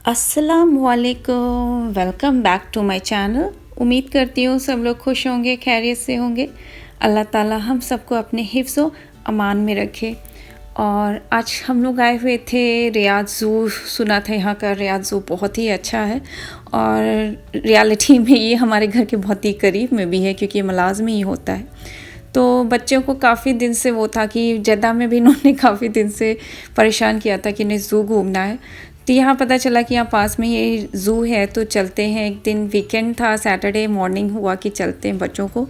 अस्सलामुअलैकुम, welcome back to my channel. उम्मीद करती हूँ सब लोग खुश होंगे, खैरियत से होंगे। अल्लाह ताला हम सबको अपने हिफ्ज़ व अमान में रखे। और आज हम लोग आए हुए थे रियाद ज़ू। सुना था यहाँ का रियाद ज़ू बहुत ही अच्छा है और रियलिटी में ये हमारे घर के बहुत ही करीब में भी है, क्योंकि ये मलाज़ में ही होता है। तो बच्चों को काफ़ी दिन से वो था कि जद्दा में भी इन्होंने काफ़ी दिन से परेशान किया था कि इन्हें ज़ू घूमना है। तो यहाँ पता चला कि यहाँ पास में ये ज़ू है, तो चलते हैं। एक दिन वीकेंड था, सैटरडे मॉर्निंग हुआ कि चलते हैं, बच्चों को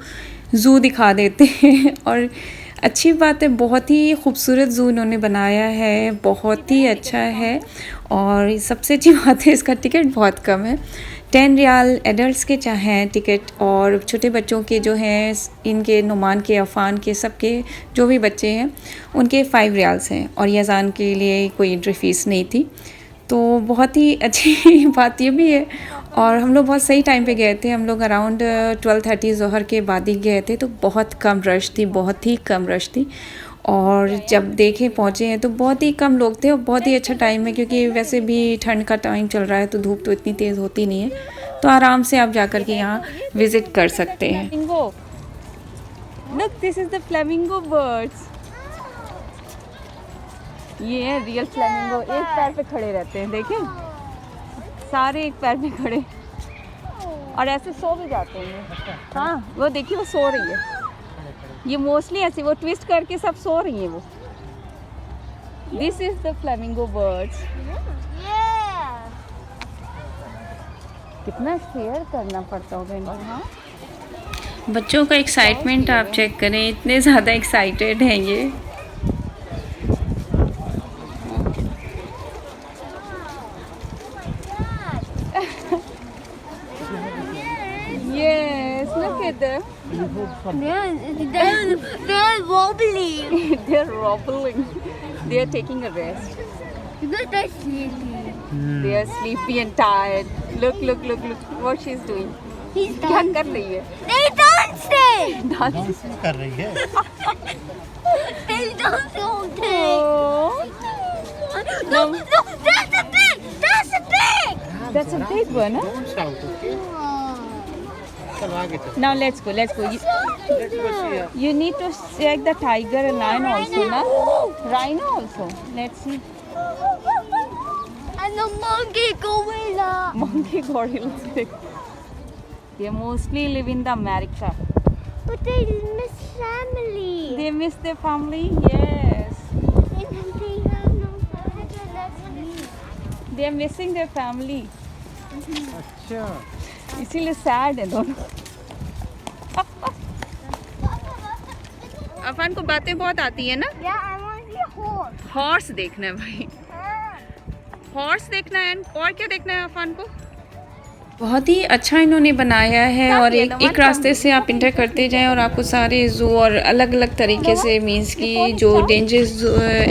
ज़ू दिखा देते हैं। और अच्छी बात है, बहुत ही खूबसूरत ज़ू इन्होंने बनाया है, बहुत ही अच्छा है। और सबसे अच्छी बात है, इसका टिकट बहुत कम है। 10 रियाल एडल्ट्स के चाहें टिकट, और छोटे बच्चों के जो हैं, इनके नुमान के, अफ़ान के, सबके जो भी बच्चे हैं उनके 5 रियाल्स हैं। और ये अज़ान के लिए कोई एंट्री फ़ीस नहीं थी। तो बहुत ही अच्छी बात ये भी है। और हम लोग बहुत सही टाइम पे गए थे। हम लोग अराउंड 12:30 ज़ोहर के बाद ही गए थे, तो बहुत कम रश थी, बहुत ही कम रश थी। और जब देखे पहुँचे हैं तो बहुत ही कम लोग थे और बहुत ही अच्छा टाइम है, क्योंकि वैसे भी ठंड का टाइम चल रहा है, तो धूप तो इतनी तेज़ होती नहीं है। तो आराम से आप जाकर के यहाँ विज़िट कर सकते हैं। Look, this is the flamingo birds. ये है रियल फ्लेमिंगो। एक पैर पे खड़े रहते हैं, देखें, सारे एक पैर पे खड़े, और ऐसे सो भी जाते हैं। हाँ, वो देखिए, वो सो रही है। ये मोस्टली ऐसे वो ट्विस्ट करके सब सो रही हैं वो। This is the flamingo birds. कितना शेयर करना पड़ता होगा इनको। हाँ, बच्चों का एक्साइटमेंट आप चेक करें, इतने ज़्यादा एक्साइटेड हैं ये। yes, look at them. They're wobbly. They're wobbling. They're taking a rest. Because they're sleepy. They are sleepy and tired. Look, look, look, look what she's doing. He's क्या कर रही है? They dancing. डांस कर रही है। They dancing all day. Oh, No, no, that's a pig. That's a pig. that's a big one, huh? Don't shout, okay? चलो आगे चलो। Now let's go. Let's go. Let's go see her. You need to check the tiger and lion also, na? Rhino also. Let's see. And the monkey gorilla. Monkey gorillas. They mostly live in the America. But they miss family. They miss their family. Yes. And they have no family. That's me. They are missing their family. अच्छा। इसीलिए sad है दोनों। अफान को बातें बहुत आती है ना। Yeah, I want to see a horse. Horse देखना है भाई, हॉर्स देखना है। और क्या देखना है अफान को? बहुत ही अच्छा इन्होंने बनाया है। और एक रास्ते से आप इंटर करते जाएं और आपको सारे ज़ू और अलग अलग तरीके से, मीन्स की जो डेंजरस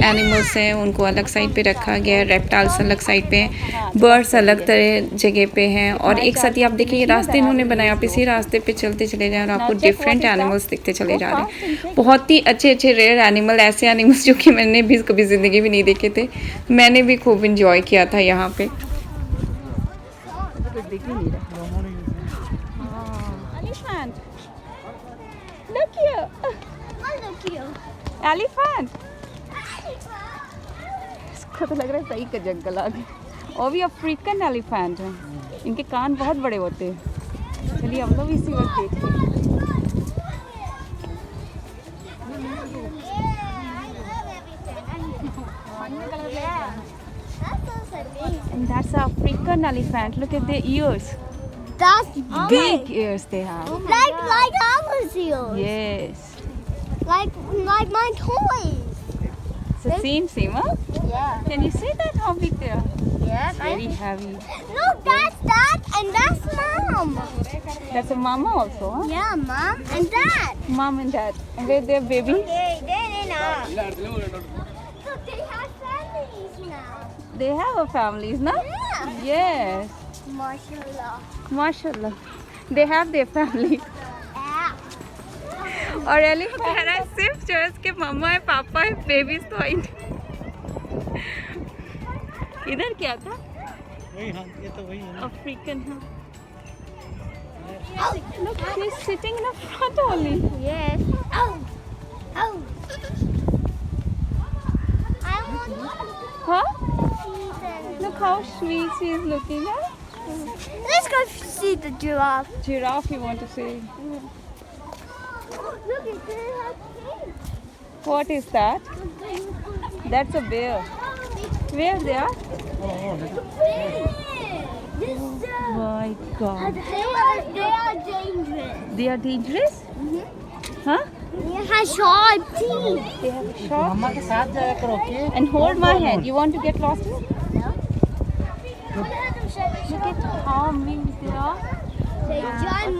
एनिमल्स हैं उनको अलग साइड पे रखा गया है, रेप्टाइल्स अलग साइड पे हैं, बर्ड्स अलग तरह जगह पे हैं। और एक साथ ही आप देखिए ये रास्ते इन्होंने बनाया, आप इसी रास्ते पे चलते चले जाएं और आपको डिफरेंट एनिमल्स दिखते चले जा रहे हैं। बहुत ही अच्छे अच्छे रेयर एनिमल, ऐसे एनिमल्स जो कि मैंने भी कभी ज़िंदगी में नहीं देखे थे। मैंने भी खूब इंजॉय किया था यहाँ पे। कुछ दिख ही नहीं रहा। Elephant. Look here. Look here. Elephant. इसको तो लग रहा है सही का जंगल आ गया। और भी अफ्रीकन एलिफेंट हैं, इनके कान बहुत बड़े होते हैं। चलिए हम लोग इसी वक्त देखते हैं। And that's an African elephant. Look at their ears. That's Big ears they have. like ours ears. Yes. Like my toys. It's the same, huh? Yeah. Can you see that how big they are? Yeah. Very heavy. Look, that's Dad and that's Mom. That's a mama also, huh? Yeah, Mom and Dad. Mom and dad. And where their baby? They're not. Look, they have families now. They have a families, no? Yeah. Yes. Mashallah. Mashallah. They have their family. Yeah. और Eli कह रहा है सिर्फ जो इसके मम्मा है, पापा है, बेबीज तो आई नहीं। इधर क्या था? वही हाँ ये तो वही है ना। African, huh? Look, she's sitting in the front only. Yes. Oh. Oh. I want Huh? to Look how sweet she is looking at. Let's go see the giraffe. Giraffe, you want to say? Look, it's a pig. What is that? That's a bear. Where they are? My God. They are dangerous. They are dangerous? Huh? They have sharp teeth. They have a sharp. मम्मा के साथ जाया करो okay. And hold my hand. You want to get lost? Look Look at how big they are. They giant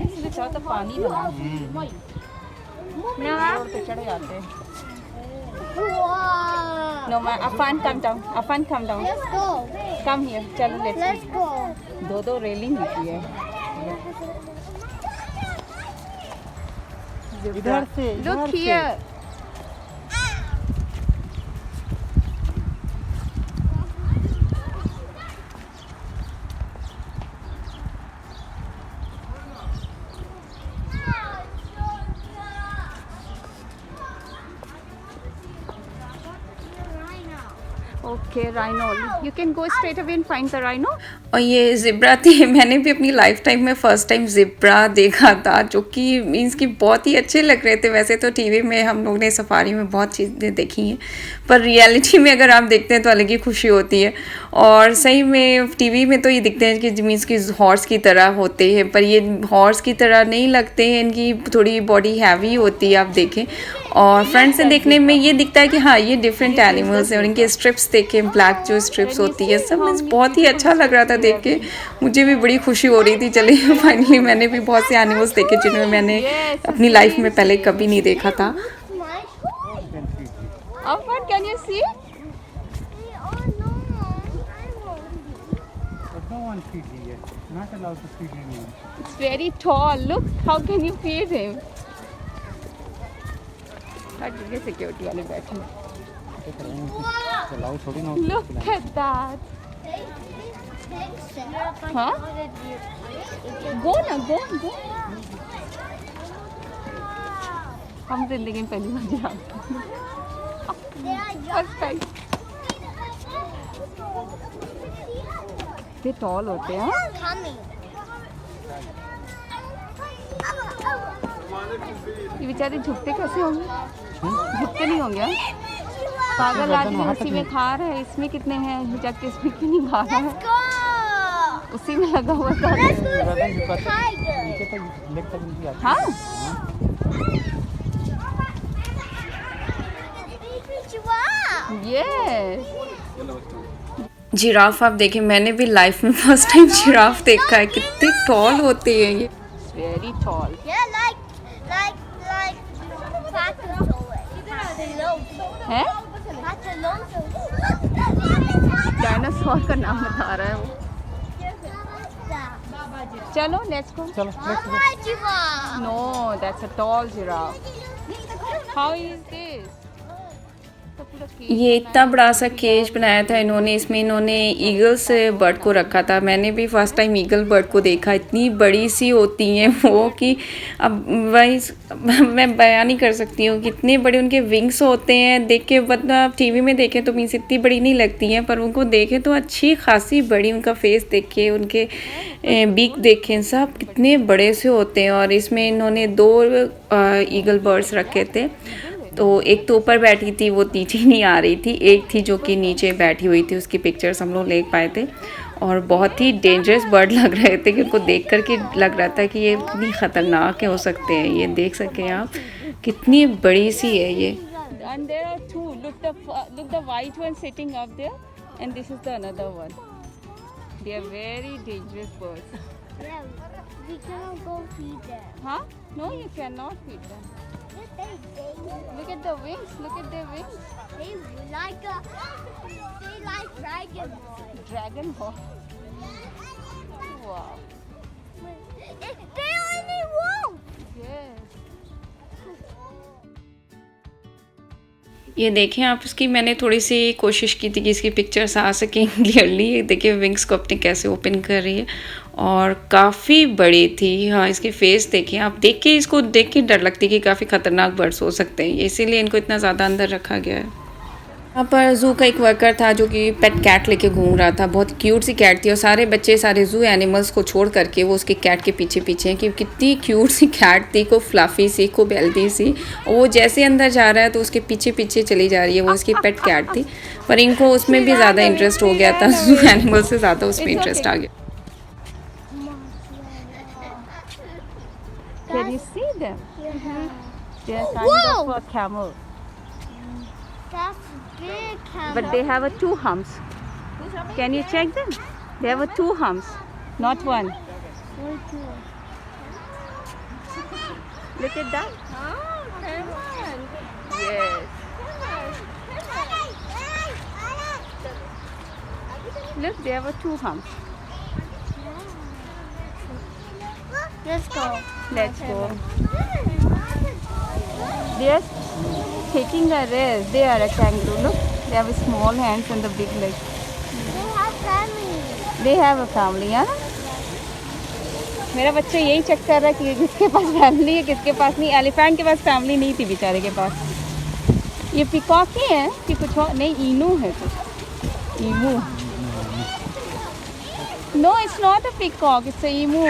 इसलिए चाहो तो पानी बना। Road पे चढ़ जाते हैं। Wow. No, man. Afan, come down. Afan, come down. Let's go. Come here. चलो let's. Let's go. दो रेलिंग होती है। इधर से Look here. Okay, rhino. You can go straight away and find the rhino. और ये ज़िब्रा थी। मैंने भी अपनी लाइफ टाइम में फ़र्स्ट टाइम ज़िब्रा देखा था, जो कि मीन्स कि बहुत ही अच्छे लग रहे थे। वैसे तो टीवी में हम लोग ने सफारी में बहुत चीज़ें देखी हैं, पर रियलिटी में अगर आप देखते हैं तो अलग ही खुशी होती है। और सही में टीवी में तो ये दिखते हैं कि मीन्स कि हॉर्स की तरह होते हैं, पर ये हॉर्स की तरह नहीं लगते हैं। इनकी थोड़ी बॉडी हैवी होती है, आप देखें। और फ्रंट से देखने में ये दिखता है कि हाँ ये डिफरेंट एनिमल्स हैं। और इनके स्ट्रिप्स देखें, ब्लैक जो स्ट्रिप्स होती है, सब मीन्स बहुत ही अच्छा लग रहा था देख के। मुझे भी बड़ी खुशी हो रही थी। चले फाइनली मैंने भी बहुत से एनिमल्स देखे जिन्हें मैंने अपनी लाइफ में पहले कभी नहीं देखा था। Up what can you see? No one feed here. Not allowed to feed anyone. It's very tall. Look, how can you feed him? ये सिक्योरिटी वाले बैठे हैं। चलाओ थोड़ी ना। Look at that. हाँ? Go ना, go. हम जिंदगी में पहली बार जाते हैं। ये टॉल होते हैं। ये बेचारे झुकते कैसे होंगे? झुकते नहीं होंगे? पागल आदमी उसी में खा रहा है। इसमें कितने हैं? जबकि इसमें क्यों नहीं खा रहा है? उसी में लगा हुआ था। हाँ? Yes. जिराफ आप देखें, मैंने भी लाइफ में फर्स्ट टाइम जिराफ देखा है। कितने टॉल होते हैं ये। Very tall. Yeah, like है? डायनासोर का नाम बता रहा है वो। चलो लेट्स गो। चलो No, that's a tall giraffe. How is this? ये इतना बड़ा सा केज बनाया था इन्होंने। इसमें इन्होंने ईगल्स बर्ड को रखा था। मैंने भी फर्स्ट टाइम ईगल बर्ड को देखा। इतनी बड़ी सी होती हैं वो कि अब वही मैं बयान नहीं कर सकती हूँ। कितने बड़े उनके विंग्स होते हैं। देख के मतलब टीवी में देखें तो मीन्स इतनी बड़ी नहीं लगती हैं, पर उनको देखें तो अच्छी खासी बड़ी। उनका फेस देखें, उनके बीक देखें, सब कितने बड़े से होते हैं। और इसमें इन्होंने 2 ईगल बर्ड्स रखे थे। तो एक तो ऊपर बैठी थी, वो नीचे नहीं आ रही थी। एक थी जो कि नीचे बैठी हुई थी, उसकी पिक्चर्स हम लोग ले पाए थे। और बहुत ही डेंजरस बर्ड लग रहे थे कि उनको देख कर के लग रहा था कि ये इतनी ख़तरनाक हो सकते हैं। ये देख सकें आप, कितनी बड़ी सी है ये। And there are two. Look the white one sitting up there, and this is the another one. They are very dangerous birds. Yeah, we cannot go feed them. Huh? No, you cannot feed them. Look at the wings. Look at their wings. They like dragon. Dragon hawk. Wow. They only walk. Yes. ये देखें आप, इसकी मैंने थोड़ी सी कोशिश की थी कि इसकी पिक्चर्स आ सकें क्लियरली। ये देखिए विंग्स को अपने कैसे ओपन कर रही है और काफ़ी बड़ी थी। हाँ, इसकी फेस देखिए आप, देख के इसको देख के डर लगती है कि काफ़ी ख़तरनाक बर्ड्स हो सकते हैं, इसीलिए इनको इतना ज़्यादा अंदर रखा गया है। यहाँ पर ज़ू का एक वर्कर था जो कि पेट कैट लेके घूम रहा था। बहुत क्यूट सी कैट थी और सारे बच्चे सारे ज़ू एनिमल्स को छोड़ करके वो उसके कैट के पीछे पीछे हैं कि कितनी क्यूट सी कैट थी, को फ्लफ़ी सी, को हेल्दी सी। और वो जैसे अंदर जा रहा है तो उसके पीछे पीछे चली जा रही है। वो उसकी पेट कैट थी, पर इनको उसमें भी ज़्यादा इंटरेस्ट हो गया था, ज़ू एनिमल से ज़्यादा उसमें इंटरेस्ट आ गया। Can you see them? They are kind Whoa! of a camel, That's big camel. but they have a 2 humps. Can you check them? They have a 2 humps, not 1. Look at that. Oh, come on. Yes. Look, they have a 2 humps. Let's go. Let's go. They are taking a rest. They are a kangaroo. Look, they have small hands and the big legs. They have family. They have a family, है ना? मेरा बच्चा यही check कर रहा है कि किसके पास फैमिली है, किसके पास नहीं। एलिफेंट के पास फैमिली नहीं थी बेचारे के पास। ये पिकॉक ही है कि कुछ और? नहीं, ईनू है कुछ। ईमू। No, it's not a peacock. It's a emu.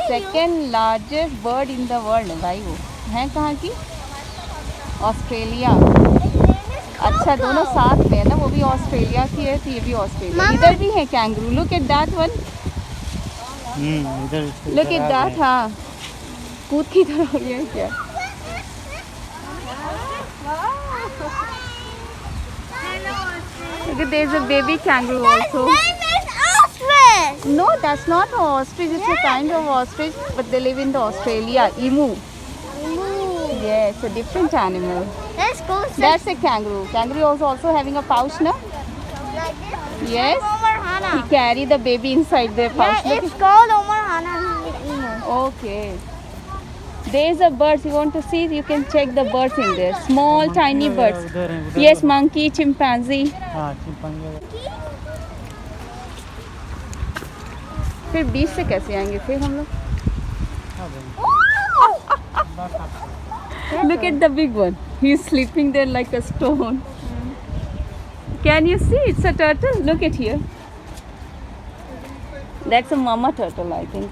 Second largest bird in the world भाई। वो है कहाँ की? ऑस्ट्रेलिया। अच्छा, दोनों साथ में है ना, वो भी ऑस्ट्रेलिया की है तो ये भी ऑस्ट्रेलिया। इधर भी है kangaroo. Look at that one, look at that. हाँ, कूद की तरह हो गया है क्या? Look, there's a baby kangaroo also. No, that's not an ostrich. It's a kind of ostrich, but they live in the Australia. Emu. Yes, a different animal. Let's go. That's a kangaroo. Kangaroo is also having a pouch, no? Like this. Yes. Omar Hana. He carry the baby inside their pouch. Yeah, Look it's called Omar Hana. Emu. at- okay. There's a birds. You want to see? You can check the birds in there. Small, tiny birds. Yes, monkey, chimpanzee. हाँ, chimpanzee. फिर बीच से कैसे आएंगे फिर हम लोग? Look at the big one. He's sleeping there like a stone. Can you see? It's a turtle. Look at here. That's a mama turtle, I think.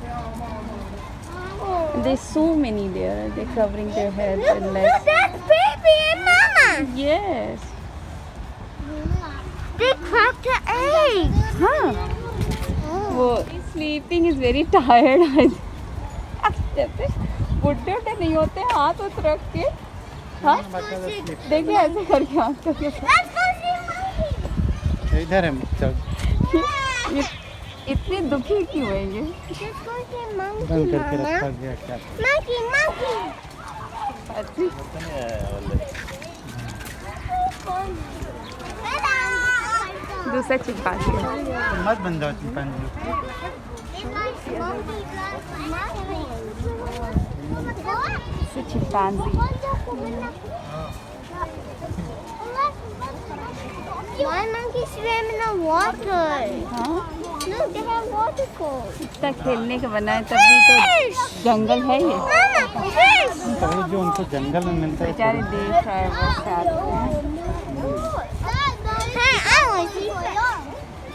There's so many there. They're covering their heads and Look, legs. that's baby and mama. Yes. They cracked the egg. Huh. वो sleeping is very tired. बुढ़े उठे नहीं होते, हाथ उठ रख के। हाँ, देखिए ऐसे करके हाथ करके। Let's go see monkey. इधर है चल। ये इतने दुखी क्यों है ये? Let's go see monkey, बंद करके mama. रखा गया क्या? Monkey, monkey. अच्छी। दूसरा चिंपांजी है। मत बन जाओ chimpanzee. It's a chimpanzee. Why monkey swim in the water? हाँ, Look, they have waterfalls. इतना खेलने का बना है तभी तो जंगल है ये। Mama, fish. तभी जो उनको जंगल में मिलता है। बेचारे देख रहा है वो साथ में। Hey, I want to see.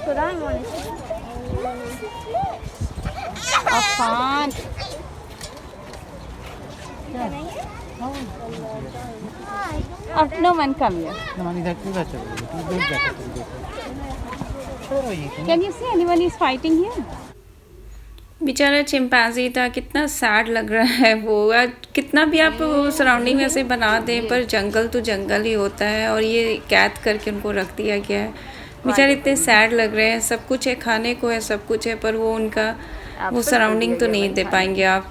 But I want to see. Affan. No one come here. हमारी इधर पूरा चल रही है, दूर जाकर तुम देखो। छोड़ो ये। Can you see anyone is fighting here? बेचारा चिंपांजी था, कितना सैड लग रहा है वो। कितना भी आप सराउंडिंग ऐसे बना दें, पर जंगल तो जंगल ही होता है और ये कैद करके उनको रख दिया गया है। बेचारे इतने सैड लग रहे हैं। सब कुछ है, खाने को है, सब कुछ है, पर वो उनका वो सराउंडिंग तो नहीं दे पाएंगे आप।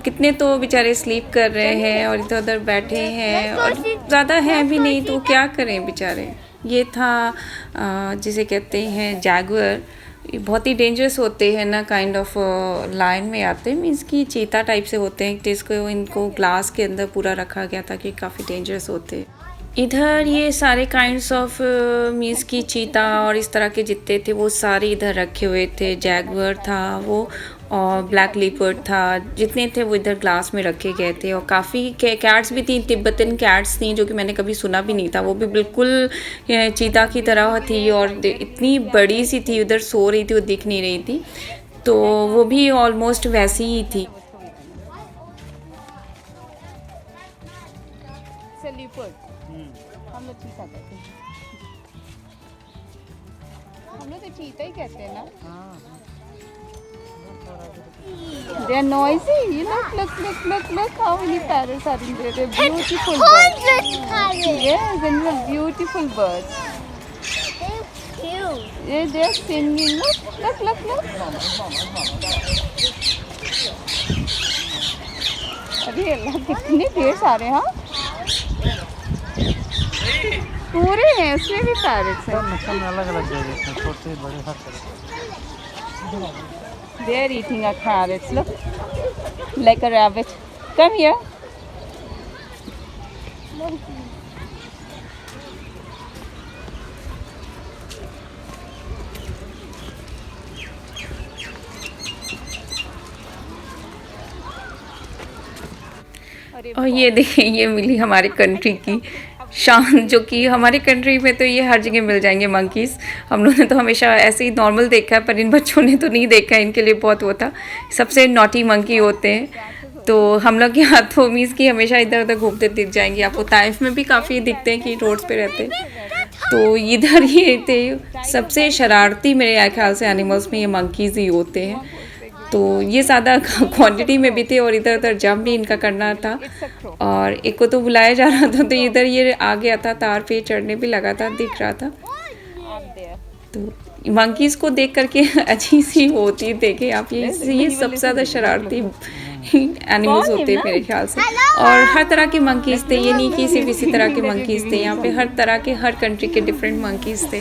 कितने तो बेचारे स्लीप कर रहे हैं और इधर उधर बैठे हैं और ज़्यादा हैं भी नहीं, तो क्या करें बेचारे। ये था जिसे कहते हैं जैगुअर, ये बहुत ही डेंजरस होते हैं ना, काइंड ऑफ लाइन में आते हैं, मीन्स कि चीता टाइप से होते हैं, जिसको इनको ग्लास के अंदर पूरा रखा गया था कि काफ़ी डेंजरस होते हैं। इधर ये सारे काइंड्स ऑफ मीन्स की चीता और इस तरह के जितने थे वो सारे इधर रखे हुए थे। जैगवर था वो, और ब्लैक लीपर्ड था, जितने थे वो इधर ग्लास में रखे गए थे। और काफ़ी कैट्स भी थी, तिब्बतन कैट्स थी जो कि मैंने कभी सुना भी नहीं था। वो भी बिल्कुल चीता की तरह थी और इतनी बड़ी सी थी, उधर सो रही थी, वो दिख नहीं रही थी, तो वो भी ऑलमोस्ट वैसी ही थी। हम लोग चीता कहते हैं, हम लोग तो चीता ही कहते हैं ना। They are noisy. You look how many parrots are in there. They're beautiful birds. Yes, and they're beautiful birds. They're cute. Yeah, they're singing. Look. अरे अल्लाह, कितने ढेर सारे, हाँ पूरे हैं, उसमें भी पैरट्स हैं। नस्ल में अलग-अलग जगह हैं, छोटे बड़े हर तरह। They are eating a carrots. Look, like a rabbit. Come here. और ये देखिए, ये मिली हमारे कंट्री की शान, जो कि हमारे कंट्री में तो ये हर जगह मिल जाएंगे मंकीज़। हम लोगों ने तो हमेशा ऐसे ही नॉर्मल देखा है, पर इन बच्चों ने तो नहीं देखा है, इनके लिए बहुत वो था। सबसे नॉटी मंकी होते हैं, तो हम लोग के हाथ तो मीन्स की हमेशा इधर उधर घूमते दिख जाएंगे आपको। ताइफ में भी काफ़ी दिखते हैं कि रोड्स पे रहते हैं। तो इधर ये थे सबसे शरारती, मेरे ख्याल से एनिमल्स में ये मंकीज़ ही होते हैं। तो ये ज़्यादा क्वांटिटी में भी थे और इधर उधर जंप भी इनका करना था। और एक को तो बुलाया जा रहा था, तो इधर ये आ गया था, तार पे चढ़ने भी लगा था, दिख रहा था। तो मंकीज़ को देख करके अच्छी सी होती, देखे आप, ये सबसे ज़्यादा शरारती एनिमल्स होते हैं मेरे ख्याल से। और हर तरह के मंकीज़ थे, ये नहीं कि सिर्फ इसी तरह के मंकीज़ थे। यहाँ पे हर तरह के, हर कंट्री के डिफरेंट मंकीज़ थे।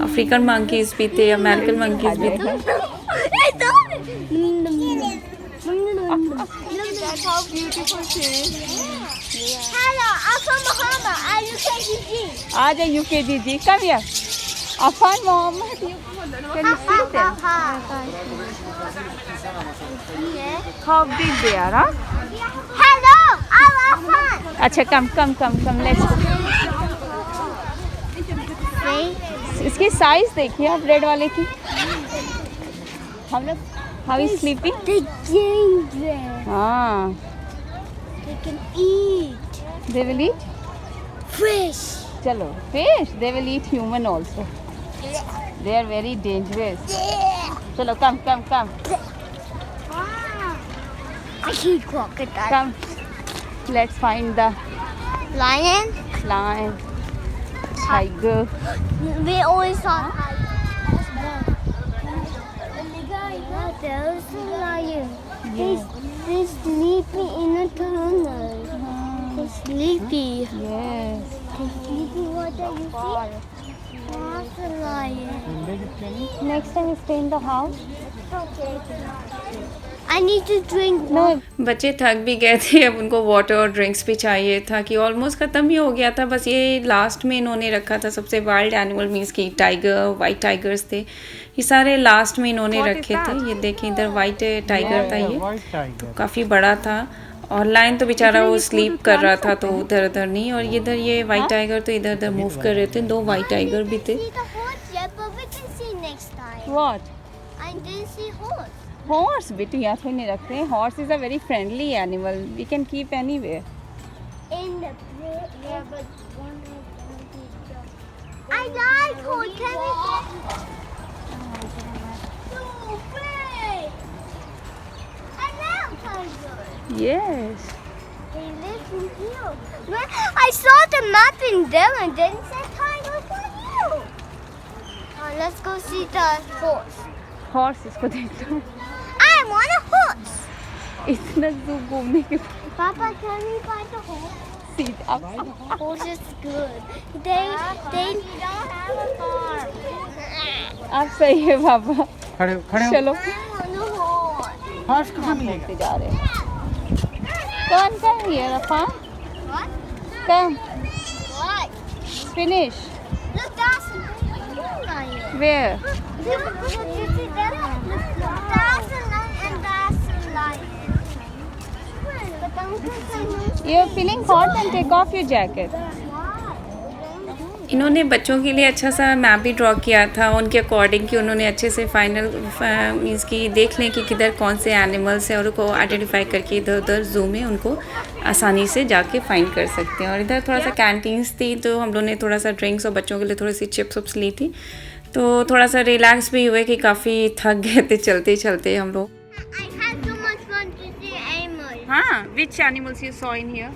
अफ्रीकन मंकीज़ भी थे, अमेरिकन मंकीज़ भी थे। That's how beautiful she is. Hello, I'm from Bahama. I'm UKGG. आ जा UKGG. Come here. Afan Mohammed. Can you see them? How big they are, huh? Hello, I'm Afan. अच्छा, come. Let's go. इसकी size देखिए आप, red वाले की। हम लोग How is sleeping? They're dangerous. हाँ, They can eat they will eat. fish. चलो, fish. They will eat human also. They are very dangerous. चलो, come. I hate crocodile. Come. Let's find the Lion. lion, tiger. We always saw tigers. There's a lion. They're sleeping in a tunnel. They're sleepy. Yes. They're sleeping. What do you see? That's a lion. Next time we stay in the house. I need to drink No. water. बच्चे थक भी गए थे, अब उनको water और drinks भी चाहिए था कि ऑलमोस्ट ख़त्म ही हो गया था। बस ये लास्ट में इन्होंने रखा था, सबसे वाइल्ड एनिमल मीन्स की टाइगर, वाइट टाइगर्स थे, ये सारे लास्ट में इन्होंने रखे थे। ये देखें, इधर वाइट टाइगर था, ये तो काफ़ी बड़ा था। और लाइन तो बेचारा वो स्लीप कर रहा था, तो उधर उधर नहीं। और इधर ये वाइट टाइगर तो इधर उधर मूव कर रहे थे। 2 वाइट टाइगर भी थे। See the horse yet, but we can see next time. What? I didn't see horse. Horse बेटी यहाँ पे नहीं रखते हैं। Horse is a very friendly animal. We can keep anywhere. In the play. Yeah, but one I like horse. Can we get? No way. I love tiger. Yes. They live in here. When I saw the map in Devon, then it said tiger for you. Let's go see the horse. Horse इसको देख लो। I want a horse. इतना दूर घूमने के Papa, can we buy the horse? Seat अब Horse is good. They don't have a farm. आप सही है पापा। खड़े खड़े हो। चलो हॉर्स कहाँ मिलेगा? घूमते जा रहे हैं। कौन ये रफा come What? Finish Look, that's a lion. Where Look, you see that? Look, that's a lion and that's a lion. But don't you are feeling hot and take off your jacket. इन्होंने बच्चों के लिए अच्छा सा map भी draw किया था उनके अकॉर्डिंग कि उन्होंने अच्छे से फाइनल मीन्स कि देख लें कि किधर कौन से एनिमल्स हैं और उनको आइडेंटिफाई करके इधर उधर ज़ू में उनको आसानी से जाके फाइंड कर सकते हैं। और इधर थोड़ा सा कैंटीन्स थी तो हम लोगों ने थोड़ा सा ड्रिंक्स और बच्चों के लिए थोड़ी सी चिप्स उप्स ली थी, तो थोड़ा सा रिलैक्स भी हुए कि काफ़ी थक गए थे चलते चलते हम लोग। I had so much fun to see animals. हाँ, which animals you saw in here?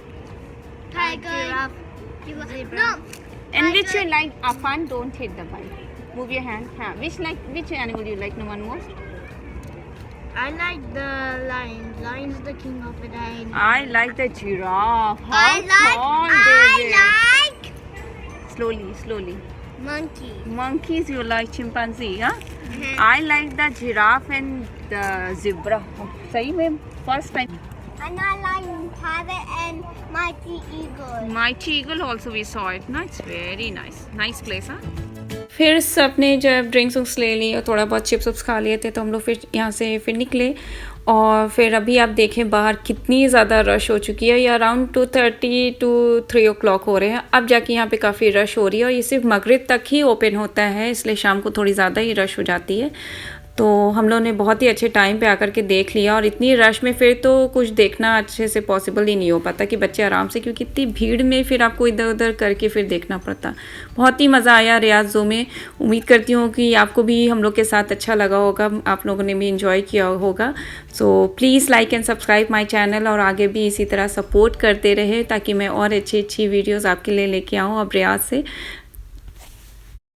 Tiger, zebra. No. And which you like? Afan, don't hit the bike. Move your hand. हाँ, which animal you like no one most? I like the lion. Lion's the king of the lion. I like the giraffe. How I tall they were. like Slowly. monkey. Monkeys you like, chimpanzee, huh? I like the giraffe and the zebra. सही में first time. And I like parrot and mighty eagle. Mighty eagle also we saw it. No, it's very nice. Nice place, huh? फिर सबने जब drinks उक्स ले ली और थोड़ा बहुत chips उप्स खा लिए थे तो हम लोग फिर यहाँ से फिर निकले। और फिर अभी आप देखें बाहर कितनी ज़्यादा रश हो चुकी है, ये अराउंड 2:30 to 3 o'clock हो रहे हैं। अब जाके यहाँ पे काफ़ी रश हो रही है और ये सिर्फ मगरिब तक ही ओपन होता है, इसलिए शाम को थोड़ी ज़्यादा ही रश हो जाती है। तो हम लोगों ने बहुत ही अच्छे टाइम पे आकर के देख लिया और इतनी रश में फिर तो कुछ देखना अच्छे से पॉसिबल ही नहीं हो पाता कि बच्चे आराम से, क्योंकि इतनी भीड़ में फिर आपको इधर उधर करके फिर देखना पड़ता। बहुत ही मज़ा आया रियाद ज़ू में। उम्मीद करती हूँ कि आपको भी हम लोग के साथ अच्छा लगा होगा, आप लोगों ने भी इंजॉय किया होगा। So please like and subscribe my channel और आगे भी इसी तरह सपोर्ट करते रहे ताकि मैं और अच्छी वीडियोज़ आपके लिए लेके आऊँ अब रियाद से।